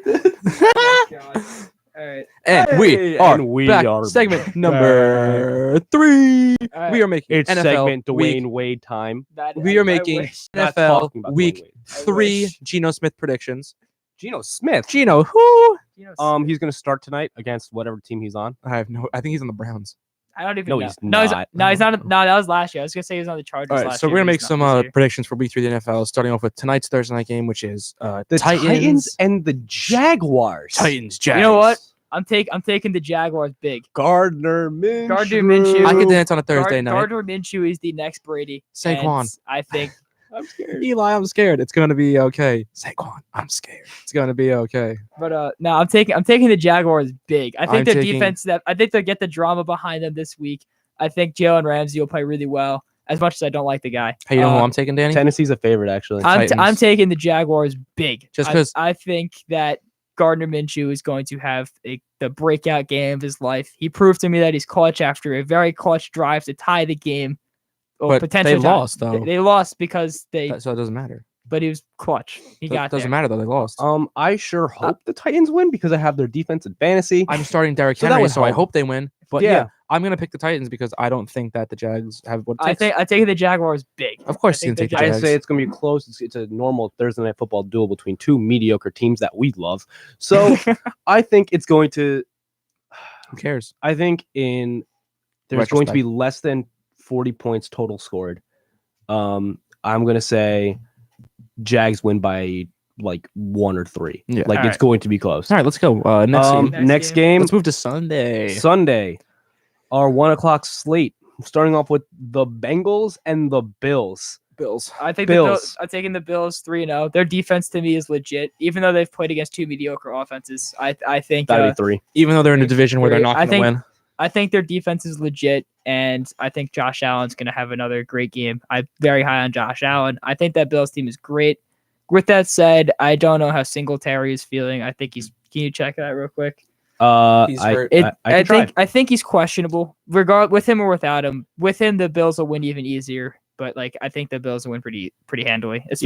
Oh my God. All right. And we we are are segment number 3. All right. We are making It's NFL segment week. Dwayne Wade time. We are making wish. Not NFL talking about Dwayne week Wade. 3 wish. Geno Smith predictions. Geno Smith. Geno, who? He's gonna start tonight against whatever team he's on. I think he's on the Browns. I don't even No, know. he's No, he's not. no, he's not. No, that was last year. I was gonna say he was on the Chargers All right, last so year. we're gonna but make he's some not this year. predictions for week 3 of the NFL, starting off with tonight's Thursday night game, which is The Titans and the Jaguars. Titans, Jags. You know what? I'm taking the Jaguars big. Gardner Minshew. Gardner Minshew. I could dance on a Thursday night. Gardner Minshew is the next Brady. Saquon. And I think I'm scared. Eli, I'm scared. It's going to be okay. Saquon, I'm scared. It's going to be okay. But no, I'm taking the Jaguars big. I think I'm their taking- defense I think they'll get the drama behind them this week. I think Jalen Ramsey will play really well. As much as I don't like the guy. Hey, you know who I'm taking, Danny? Tennessee's a favorite, actually. I'm Titans. taking the Jaguars big. Just 'cause- I think that Gardner Minshew is going to have the breakout game of his life. He proved to me that he's clutch after a very clutch drive to tie the game. Or But potentially they lost, though. They lost because So it doesn't matter. but he was clutch. He got doesn't there. matter, though. They lost. I sure hope the Titans win because I have their defense in fantasy. I'm starting Derrick So that Henry, would so I help. hope they win. But Yeah. yeah, I'm going to pick the Titans because I don't think that the Jags have what it takes. I take the Jaguars big. Of course I he's think gonna take the I Jags. say it's going to be close. It's a normal Thursday night football duel between two mediocre teams that we love. So I think it's going to. Who cares? I think there's going to be less than 40 points total scored. I'm going to say Jags win by like 1 or 3. Yeah. Like All it's going to be close. All right, let's go. Next game. Next game. Let's move to Sunday. Sunday, our 1:00 slate. Starting off with the Bengals and the Bills. Bills. I think Bills. I'm taking the Bills 3-0. Their defense to me is legit, even though they've played against two mediocre offenses. I think That'd be 3. Even though they're in a division where they're not I going to think- win. I think their defense is legit, and I think Josh Allen's going to have another great game. I'm very high on Josh Allen. I think that Bills team is great. With that said, I don't know how Singletary is feeling. I think he's. Can you check that real quick? He's hurt. I think he's questionable. With him or without him. With him, the Bills will win even easier. But I think the Bills will win pretty handily. It's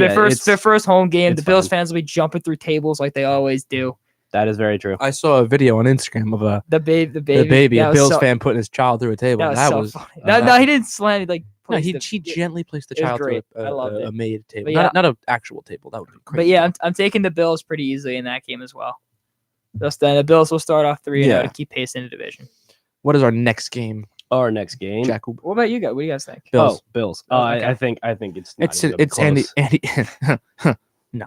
their first home game. it's The Bills fine. fans will be jumping through tables like they always do. That is very true. I saw a video on Instagram of The baby, the baby, that a was Bills so- fan putting his child through a table. That was so funny. uh, No, he didn't slam. No, placed he the- gently placed the it was child great. to I loved a it. made table, But yeah. not an actual table. That would be crazy. But yeah, I'm taking the Bills pretty easily in that game as well. The Bills will start off 3-0 Yeah. to keep pace in the division. What is our next game, Our next game. Jacob? What about you guys? What do you guys think? Bills. Oh, Bills. Oh, okay. I think it's not It's even gonna be Andy. close. No.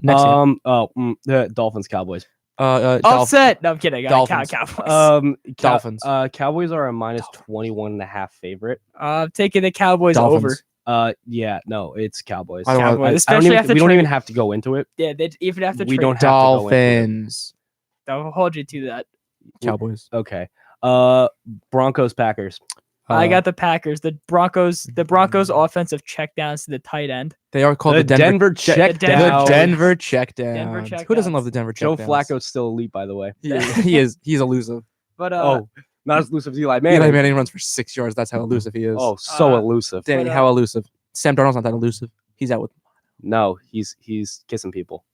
Next game. The Dolphins Cowboys. Offset. No, I'm kidding. Dolphins. Cowboys. Dolphins. Cowboys are a minus 21.5 favorite. I'm taking the Cowboys Dolphins. over. Yeah, no, it's Cowboys. I don't want- Cowboys, I don't especially even, after we don't trade- even have to go into it. Yeah, they even after we trade. don't have to go into it. Dolphins. I'll hold you to that. Cowboys. Okay. Broncos Packers. I got the Packers. The Broncos offensive checkdowns to the tight end. They are called The the Denver check the down. The Denver checkdown. Denver Who doesn't checkdowns. love the Denver Joe checkdowns? Flacco's still elite, by the way. He is. He's elusive. But Not as elusive as Eli Manning. Eli Manning runs for 6 yards. That's how elusive he is. Oh, so Uh, elusive. Danny, but, how elusive? Sam Darnold's not that elusive. He's out with. No, he's kissing people.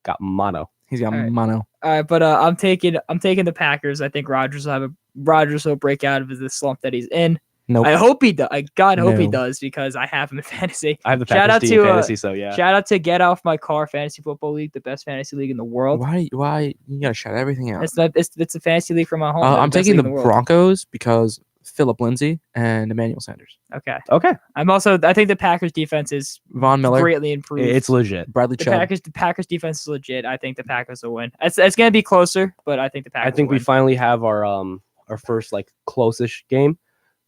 Got mono. He's got All right. mono. all right, but I'm taking the Packers. I think Rodgers will break out of the slump that he's in. Nope. I hope he does. I hope he No. does because I have him in fantasy. I have the Shout Packers out team to, fantasy, so yeah. Shout out to Get Off My Car Fantasy Football League, the best fantasy league in the world. Why you gotta shout everything out? It's a fantasy league from my home. I'm best taking league the in world. Broncos because Philip Lindsay and Emmanuel Sanders. Okay. Okay, I think the Packers defense is Von Miller, greatly improved. it's legit. Bradley the Chubb. Packers defense is legit. I think the Packers will win. It's gonna be closer, but I think the Packers. I think will we win. finally have our first like close-ish game.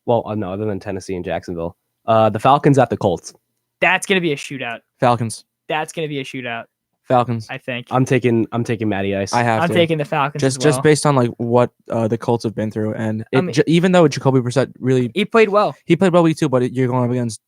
Well, no, other than Tennessee and Jacksonville. The Falcons at the Colts. That's gonna be a shootout. Falcons. That's gonna be a shootout. Falcons. I think. I'm taking Matty Ice. I have I'm to. taking the Falcons. as well. just based on like what the Colts have been through, and I mean- even though Jacoby Brissett really He played well. he played well week 2, but you're going up against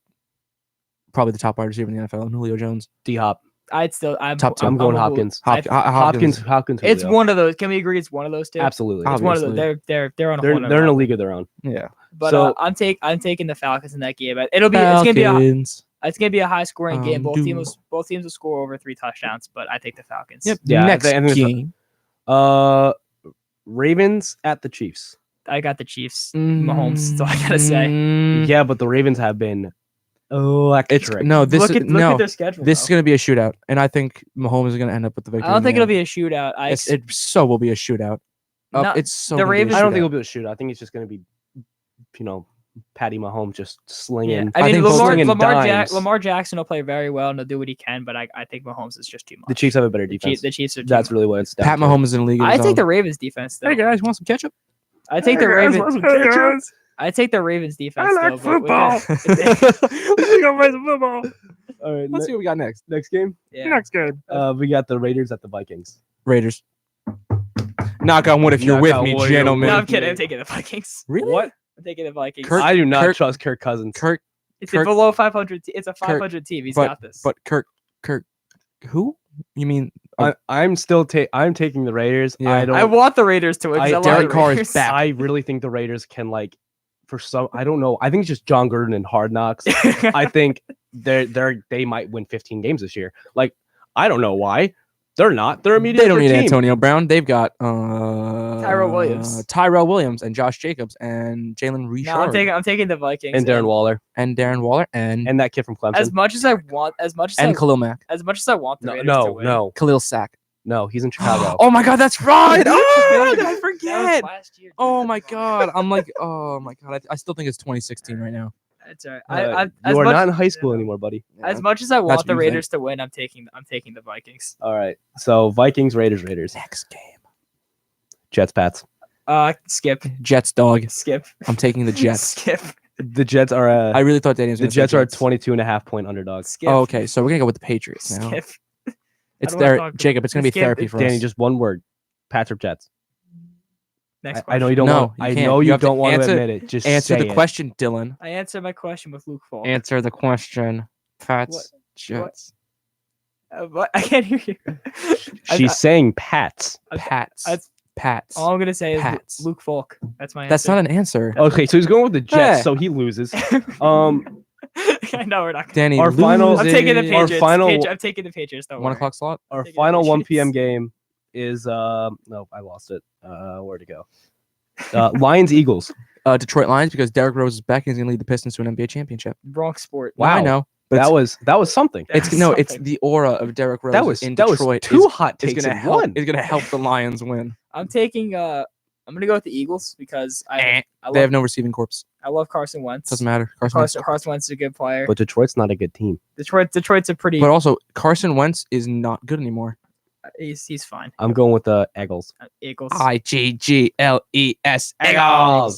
probably the top wide receiver in the NFL, and Julio Jones. D Hop. I'm Top two. I'm going a- Hopkins. I- Hopkins. It's Julio. one of those. Can we agree? It's one of those two. Absolutely. It's one of those. Obviously. They're on a They're whole nother in a level. league of their own. Yeah. But So- I'm taking the Falcons in that game. It's gonna be. Falcons. It's gonna be a high scoring game. Both teams will score over 3 touchdowns, but I take the Falcons. Yep. Yeah, Next I think game. Ravens at the Chiefs. I got the Chiefs. Mahomes. So I gotta say. Yeah, but the Ravens have been electric. Look at their schedule. This is going to be a shootout, and I think Mahomes is going to end up with the victory. I don't think it'll be a shootout. It so will be a shootout. The The Ravens- I don't think it'll be a shootout. I think it's just going to be, Patty Mahomes just slinging. I mean, slinging Lamar dimes. Jackson will play very well and he'll do what he can, but I think Mahomes is just too much. The Chiefs have a better defense. The Chiefs are too That's much. really what it's down Pat to. Mahomes is in the league. I take the Ravens defense though. Hey guys, want some ketchup? I take the Ravens. I take the Ravens defense. I like though, football. but Let's go play some football. All right, Let's see what we got next. next game. yeah. Next game. We got the Raiders at the Vikings. Raiders. Knock on wood if you're Knock with on me, wood, gentlemen. No, I'm kidding. I'm taking the Vikings. Really? What? I'm taking the Vikings. Kirk- I do not Kirk- trust Kirk Cousins. Kirk, It's Kirk- a below 500. It's a 500 team. He's got this. but Kirk, who? You mean I'm taking the Raiders. Yeah. I don't. I want the Raiders to win. 'cause I love Derek the Carr is Raiders. back. I really think the Raiders can for some. I don't know. I think it's just John Gruden and Hard Knocks. I think they might win 15 games this year. I don't know why. They're not. They're a mediocre they don't need team. Antonio Brown. They've got Tyrell Williams and Josh Jacobs and Jalen Richard No, I'm taking the Vikings And Darren Waller and Darren Waller and and that kid from Clemson. As much as I want, Khalil Mack. as much as I want the Raiders to no, win. no, Khalil Sack. no. He's in Chicago. Oh my god, that's right. Oh, did I That was forget? last year, dude. Oh my god. I'm like, oh my god. I still think it's 2016 right now. That's all right. You are not in high school anymore, buddy. As much as I want what the you Raiders to win, I'm taking the Vikings. All right. So Vikings, Raiders. Next game. Jets, Pats. Skip. Jets dog. Skip. I'm taking the Jets. Skip. The Jets are I really thought Danny was the gonna say Jets are 22.5 point underdogs. Skip. Oh, okay. So we're gonna go with the Patriots now. Skip. It's I don't wanna there, talk- Jacob. It's gonna be Skip. therapy for Danny, us. just one word. Pats or Jets. Next I know you question. don't No, want. you I can't. know You you have to don't want to answer- admit it. Just Answer say the it. question, Dylan. I answered my question with Luke Falk. Answer the question. Pats. What? Jets. What? I can't hear you. She's saying Pats. Pats. that's- Pats. All I'm gonna say is Pats. Luke Falk. That's my answer. That's not an answer. Okay, so he's going with the Jets, Yeah. so he loses. I know we're not. Danny, Our final- I'm taking the loses. Our Patriots. final- I'm taking the Patriots. Don't 1 worry. o'clock slot. Our Taking the final 1 p.m. Patriots. game is no, I lost it. Where'd it go? Lions, Eagles. Detroit Lions because Derrick Rose is back and he's gonna lead the Pistons to an NBA championship. Wrong sport. Wow. I Wow. know. But That was something. it's That's no, it's something. the aura of Derrick Rose That was in that was Detroit. two hot is takes gonna in help. one. Is gonna help the Lions win. I'm taking. I'm gonna go with the Eagles because I They love, have no receiving corps. I love Carson Wentz. Doesn't matter. Carson Wentz is a good player. But Detroit's not a good team. Detroit's a pretty. But also Carson Wentz is not good anymore. He's fine. I'm going with the Eagles. Eagles. IGGLES Eagles.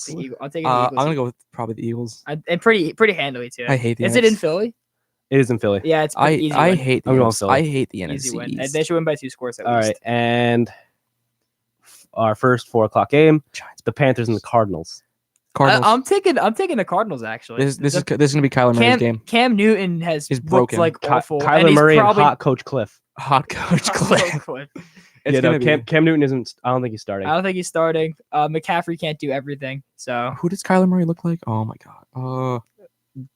The Eagle- I'm taking the I'm Eagles. gonna go with probably the Eagles. And pretty handily too. I hate the Is it in NFC. Philly? It is in Philly. Yeah, it's pretty easy. I win. hate the I'm going NFC. Philly. I hate the Easy win. NFC. And they should win by 2 scores at All least. right, and our first 4 o'clock game, Giants. the Panthers and the Cardinals. Cardinals. I'm taking the Cardinals actually. This is gonna be Kyler Murray's game. Cam Newton has Is looked broken. like awful. and Kyler he's Murray and probably, hot coach Cliff. Hot coach Cliff. Cliff. It's Yeah, no, gonna be. Cam Newton isn't. I don't think he's starting. I don't think he's starting. McCaffrey can't do everything, so Who does Kyler Murray look like? Oh my god.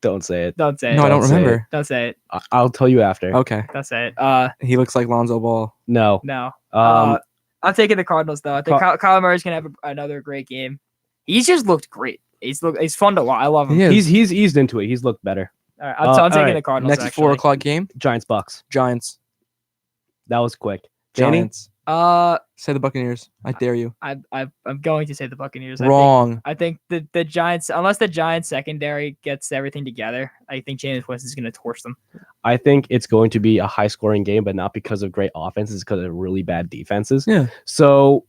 Don't say it. don't say it. No, I don't Don't say remember. Don't say it. I'll tell you after. Okay. Don't say it. He looks like Lonzo Ball. No. No. Um, I'm taking the Cardinals though. I think Kyler Murray's gonna have another great game. He's just looked great. He's fun to watch. I love him. He is. he's eased into it. He's looked better. All right, I'm taking all right. the Cardinals. Next 4 actually. o'clock game. Giants Bucks. Giants. That was quick. Danny? Giants. Say the Buccaneers. I dare you. I'm going to say the Buccaneers. Wrong. I think the Giants, unless the Giants secondary gets everything together, I think Jameis Winston is going to torch them. I think it's going to be a high scoring game, but not because of great offenses, because of really bad defenses. Yeah. So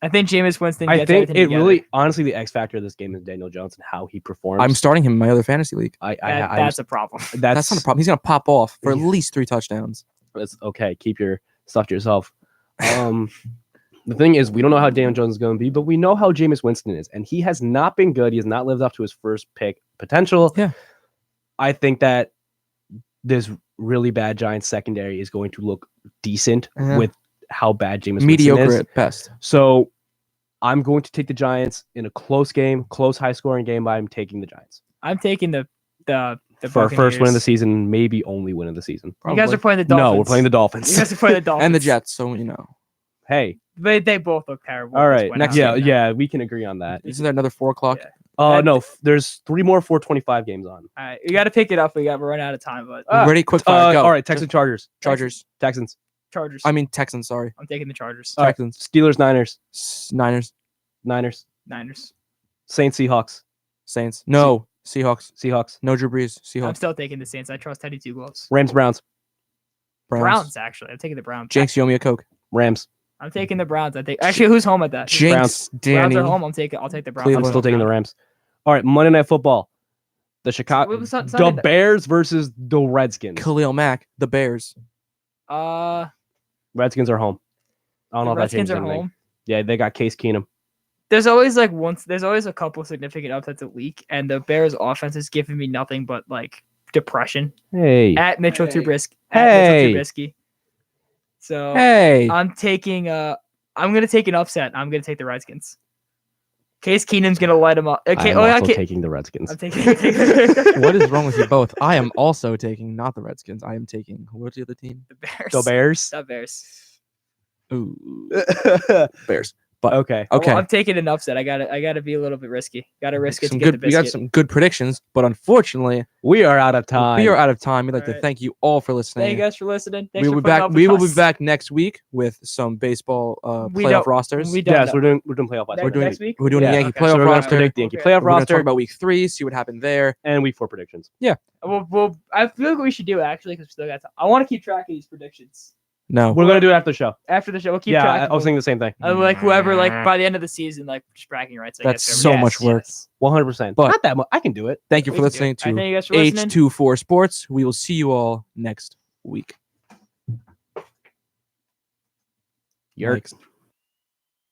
I think Jameis Winston. I Gets think everything it together. really, honestly, the X factor of this game is Daniel Jones and how he performs. I'm starting him in my other fantasy league. That's a problem. That's not a problem. He's gonna pop off for at least 3 touchdowns. That's okay. Keep your stuff to yourself. The thing is, we don't know how Daniel Jones is going to be, but we know how Jameis Winston is, and he has not been good. He has not lived up to his first pick potential. Yeah. I think that this really bad Giants secondary is going to look decent Yeah. with how bad Jameis Mediocre Winston is. at best. So I'm going to take the Giants in a close game, close high scoring game, but I'm taking the Giants. I'm taking the The for our first win of the Buccaneers. season, maybe only win of the season. You guys are playing the Dolphins. No, we're playing the Dolphins. You guys are playing the Dolphins. and the Jets. So you know, Hey, They both look terrible. all at this right. point. next I'm game. saying that. Yeah, we can agree on that. isn't there another 4 o'clock? Yeah. No, there's 3 more 425 games on. All right, we got to pick it up. We're running out of time, but Ready? Quick fire. Go. All right, Texans, Chargers, Chargers. Chargers. I mean Texans. Sorry. I'm taking the Chargers. All right, Texans. Steelers, Niners, Niners. Niners. Saints, Seahawks, Saints. No. Seahawks, No Drew Brees. I'm Seahawks. still taking the Saints. I trust Teddy Two Gloves. Rams, Browns, Browns, actually. I'm taking the Browns. Jinx, you owe me a Coke. Rams. I'm taking the Browns. I think. Actually, who's home at that? Jinx, Browns Danny. are home. I'll take the Browns. Cleveland. I'm still taking the Rams. All right, Monday Night Football. The Chicago, Sunday the night. Bears versus the Redskins. Khalil Mack. The Bears. Redskins are home. I don't know The if that Redskins changes are anything. home. Yeah, they got Case Keenum. There's always a couple significant upsets a week, and the Bears' offense is giving me nothing but like depression. Hey, At Mitchell Hey. Trubisky. Hey. Mitchell Trubisky. So Hey. I'm gonna take an upset. I'm gonna take the Redskins. Case Keenum's gonna light him up. Okay, I'm also taking the Redskins. I'm taking. What is wrong with you both? I am also taking not the Redskins. I am taking what's the other team? the Bears. The Bears. The Bears. Ooh, Bears. Okay. Okay. Well, I'm taking an upset. I gotta be a little bit risky. Gotta risk it Some to get good. the We got biscuit. some good predictions, but unfortunately, We are out of time. we are out of time. We'd like to Alright. thank you all for listening. Thank you guys for listening. Thanks we for will be putting back. up with We will be us. back next week with some baseball We playoff don't- rosters. we don't Yes, know. we're doing playoff. Next- We're doing- next week. We're doing Yeah, a Yankee okay. playoff So we're gonna roster. predict the Yankee Okay. playoff We're going to roster talk about week 3. See what happened there. and week 4 predictions. Well, I feel like we should do it actually because we still got time. I want to keep track of these predictions No. We're gonna do it after the show. after the show. We'll keep Yeah, track. I was thinking the same thing. Like whoever, like by the end of the season, like just bragging rights. I That's guess, so whoever- much work. 100%. But- Not that much. I can do it. Thank you for We can do listening it. I thank to you guys for listening. H24 Sports. We will see you all next week. You're Next.